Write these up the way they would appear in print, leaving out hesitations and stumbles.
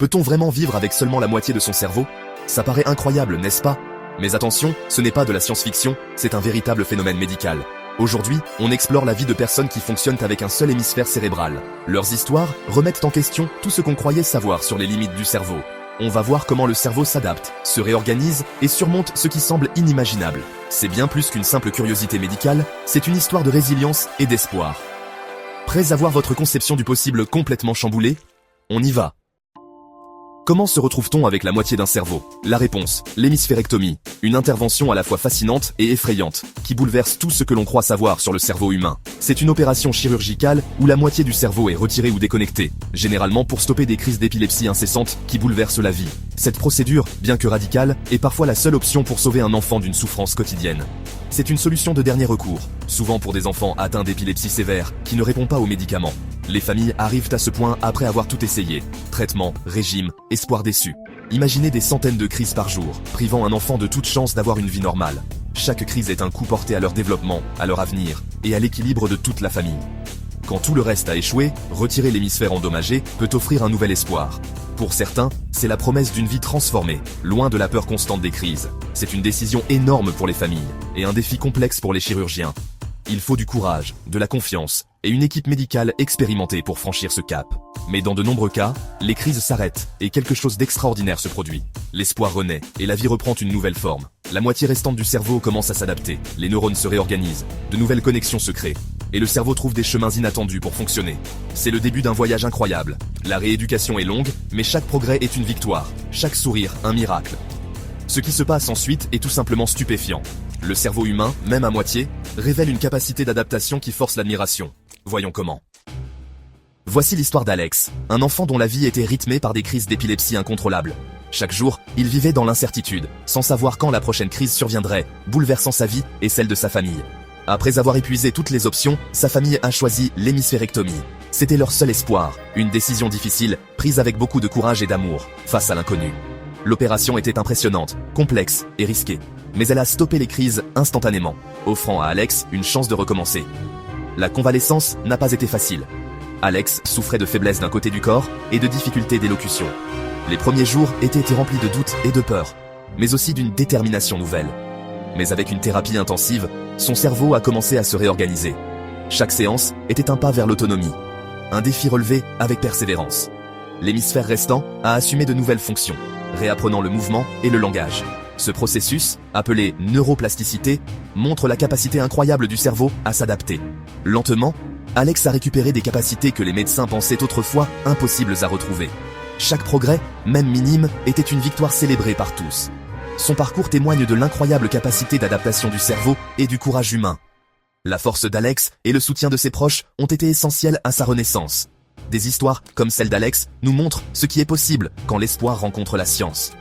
Peut-on vraiment vivre avec seulement la moitié de son cerveau? Ça paraît incroyable, n'est-ce pas? Mais attention, ce n'est pas de la science-fiction, c'est un véritable phénomène médical. Aujourd'hui, on explore la vie de personnes qui fonctionnent avec un seul hémisphère cérébral. Leurs histoires remettent en question tout ce qu'on croyait savoir sur les limites du cerveau. On va voir comment le cerveau s'adapte, se réorganise et surmonte ce qui semble inimaginable. C'est bien plus qu'une simple curiosité médicale, c'est une histoire de résilience et d'espoir. Prêts à voir votre conception du possible complètement chamboulée? On y va. Comment se retrouve-t-on avec la moitié d'un cerveau? La réponse, l'hémisphérectomie, une intervention à la fois fascinante et effrayante, qui bouleverse tout ce que l'on croit savoir sur le cerveau humain. C'est une opération chirurgicale où la moitié du cerveau est retirée ou déconnectée, généralement pour stopper des crises d'épilepsie incessantes qui bouleversent la vie. Cette procédure, bien que radicale, est parfois la seule option pour sauver un enfant d'une souffrance quotidienne. C'est une solution de dernier recours, souvent pour des enfants atteints d'épilepsie sévère, qui ne répondent pas aux médicaments. Les familles arrivent à ce point après avoir tout essayé. Traitement, régime, espoir déçu. Imaginez des centaines de crises par jour, privant un enfant de toute chance d'avoir une vie normale. Chaque crise est un coup porté à leur développement, à leur avenir, et à l'équilibre de toute la famille. Quand tout le reste a échoué, retirer l'hémisphère endommagé peut offrir un nouvel espoir. Pour certains, c'est la promesse d'une vie transformée, loin de la peur constante des crises. C'est une décision énorme pour les familles, et un défi complexe pour les chirurgiens. Il faut du courage, de la confiance, et une équipe médicale expérimentée pour franchir ce cap. Mais dans de nombreux cas, les crises s'arrêtent, et quelque chose d'extraordinaire se produit. L'espoir renaît, et la vie reprend une nouvelle forme. La moitié restante du cerveau commence à s'adapter, les neurones se réorganisent, de nouvelles connexions se créent, et le cerveau trouve des chemins inattendus pour fonctionner. C'est le début d'un voyage incroyable. La rééducation est longue, mais chaque progrès est une victoire, chaque sourire un miracle. Ce qui se passe ensuite est tout simplement stupéfiant. Le cerveau humain, même à moitié, révèle une capacité d'adaptation qui force l'admiration. Voyons comment. Voici l'histoire d'Alex, un enfant dont la vie était rythmée par des crises d'épilepsie incontrôlables. Chaque jour, il vivait dans l'incertitude, sans savoir quand la prochaine crise surviendrait, bouleversant sa vie et celle de sa famille. Après avoir épuisé toutes les options, sa famille a choisi l'hémisphérectomie. C'était leur seul espoir, une décision difficile, prise avec beaucoup de courage et d'amour, face à l'inconnu. L'opération était impressionnante, complexe et risquée, mais elle a stoppé les crises instantanément, offrant à Alex une chance de recommencer. La convalescence n'a pas été facile. Alex souffrait de faiblesse d'un côté du corps et de difficultés d'élocution. Les premiers jours étaient remplis de doutes et de peur, mais aussi d'une détermination nouvelle. Mais avec une thérapie intensive, son cerveau a commencé à se réorganiser. Chaque séance était un pas vers l'autonomie, un défi relevé avec persévérance. L'hémisphère restant a assumé de nouvelles fonctions, réapprenant le mouvement et le langage. Ce processus, appelé neuroplasticité, montre la capacité incroyable du cerveau à s'adapter. Lentement, Alex a récupéré des capacités que les médecins pensaient autrefois impossibles à retrouver. Chaque progrès, même minime, était une victoire célébrée par tous. Son parcours témoigne de l'incroyable capacité d'adaptation du cerveau et du courage humain. La force d'Alex et le soutien de ses proches ont été essentiels à sa renaissance. Des histoires comme celle d'Alex nous montrent ce qui est possible quand l'espoir rencontre la science.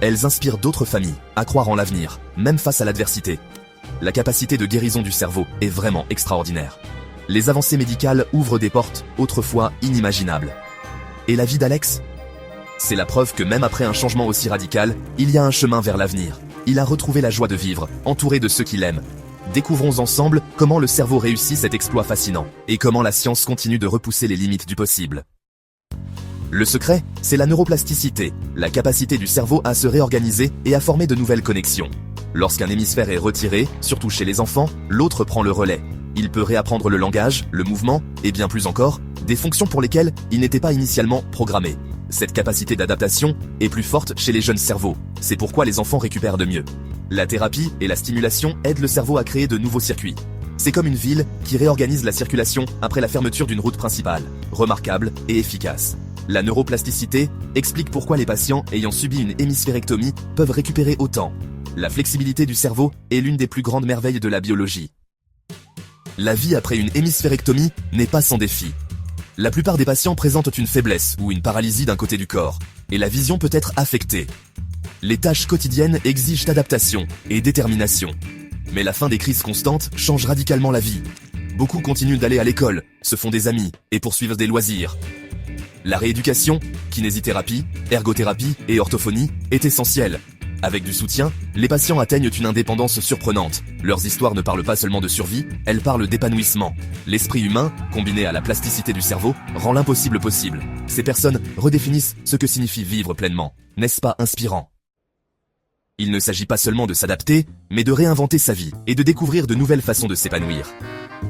Elles inspirent d'autres familles à croire en l'avenir, même face à l'adversité. La capacité de guérison du cerveau est vraiment extraordinaire. Les avancées médicales ouvrent des portes autrefois inimaginables. Et la vie d'Alex ? C'est la preuve que même après un changement aussi radical, il y a un chemin vers l'avenir. Il a retrouvé la joie de vivre, entouré de ceux qu'il aime. Découvrons ensemble comment le cerveau réussit cet exploit fascinant, et comment la science continue de repousser les limites du possible. Le secret, c'est la neuroplasticité, la capacité du cerveau à se réorganiser et à former de nouvelles connexions. Lorsqu'un hémisphère est retiré, surtout chez les enfants, l'autre prend le relais. Il peut réapprendre le langage, le mouvement, et bien plus encore, des fonctions pour lesquelles il n'était pas initialement programmé. Cette capacité d'adaptation est plus forte chez les jeunes cerveaux, c'est pourquoi les enfants récupèrent de mieux. La thérapie et la stimulation aident le cerveau à créer de nouveaux circuits. C'est comme une ville qui réorganise la circulation après la fermeture d'une route principale, remarquable et efficace. La neuroplasticité explique pourquoi les patients ayant subi une hémisphérectomie peuvent récupérer autant. La flexibilité du cerveau est l'une des plus grandes merveilles de la biologie. La vie après une hémisphérectomie n'est pas sans défi. La plupart des patients présentent une faiblesse ou une paralysie d'un côté du corps, et la vision peut être affectée. Les tâches quotidiennes exigent adaptation et détermination. Mais la fin des crises constantes change radicalement la vie. Beaucoup continuent d'aller à l'école, se font des amis et poursuivent des loisirs. La rééducation, kinésithérapie, ergothérapie et orthophonie est essentielle. Avec du soutien, les patients atteignent une indépendance surprenante. Leurs histoires ne parlent pas seulement de survie, elles parlent d'épanouissement. L'esprit humain, combiné à la plasticité du cerveau, rend l'impossible possible. Ces personnes redéfinissent ce que signifie vivre pleinement. N'est-ce pas inspirant ? Il ne s'agit pas seulement de s'adapter, mais de réinventer sa vie et de découvrir de nouvelles façons de s'épanouir.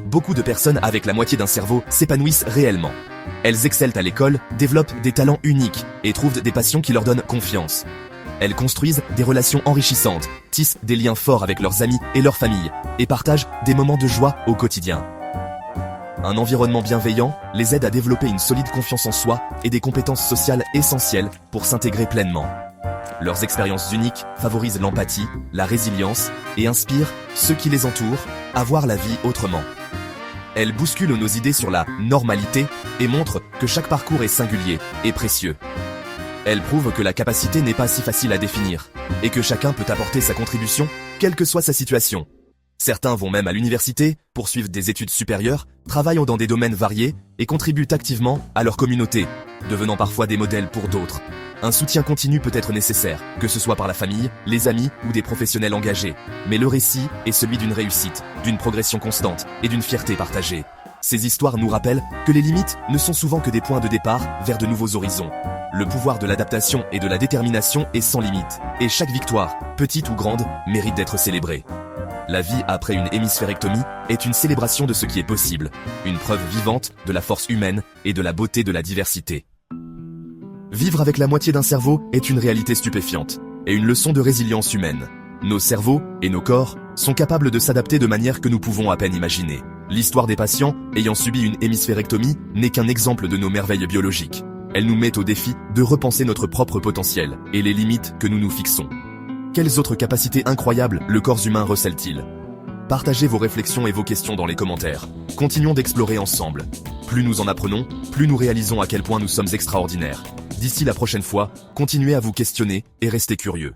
Beaucoup de personnes avec la moitié d'un cerveau s'épanouissent réellement. Elles excellent à l'école, développent des talents uniques et trouvent des passions qui leur donnent confiance. Elles construisent des relations enrichissantes, tissent des liens forts avec leurs amis et leur famille et partagent des moments de joie au quotidien. Un environnement bienveillant les aide à développer une solide confiance en soi et des compétences sociales essentielles pour s'intégrer pleinement. Leurs expériences uniques favorisent l'empathie, la résilience et inspirent ceux qui les entourent à voir la vie autrement. Elles bousculent nos idées sur la normalité et montrent que chaque parcours est singulier et précieux. Elles prouvent que la capacité n'est pas si facile à définir et que chacun peut apporter sa contribution, quelle que soit sa situation. Certains vont même à l'université, poursuivent des études supérieures, travaillent dans des domaines variés et contribuent activement à leur communauté, devenant parfois des modèles pour d'autres. Un soutien continu peut être nécessaire, que ce soit par la famille, les amis ou des professionnels engagés. Mais le récit est celui d'une réussite, d'une progression constante et d'une fierté partagée. Ces histoires nous rappellent que les limites ne sont souvent que des points de départ vers de nouveaux horizons. Le pouvoir de l'adaptation et de la détermination est sans limite, et chaque victoire, petite ou grande, mérite d'être célébrée. La vie après une hémisphérectomie est une célébration de ce qui est possible, une preuve vivante de la force humaine et de la beauté de la diversité. Vivre avec la moitié d'un cerveau est une réalité stupéfiante et une leçon de résilience humaine. Nos cerveaux et nos corps sont capables de s'adapter de manière que nous pouvons à peine imaginer. L'histoire des patients ayant subi une hémisphérectomie n'est qu'un exemple de nos merveilles biologiques. Elle nous met au défi de repenser notre propre potentiel et les limites que nous nous fixons. Quelles autres capacités incroyables le corps humain recèle-t-il ? Partagez vos réflexions et vos questions dans les commentaires. Continuons d'explorer ensemble. Plus nous en apprenons, plus nous réalisons à quel point nous sommes extraordinaires. D'ici la prochaine fois, continuez à vous questionner et restez curieux.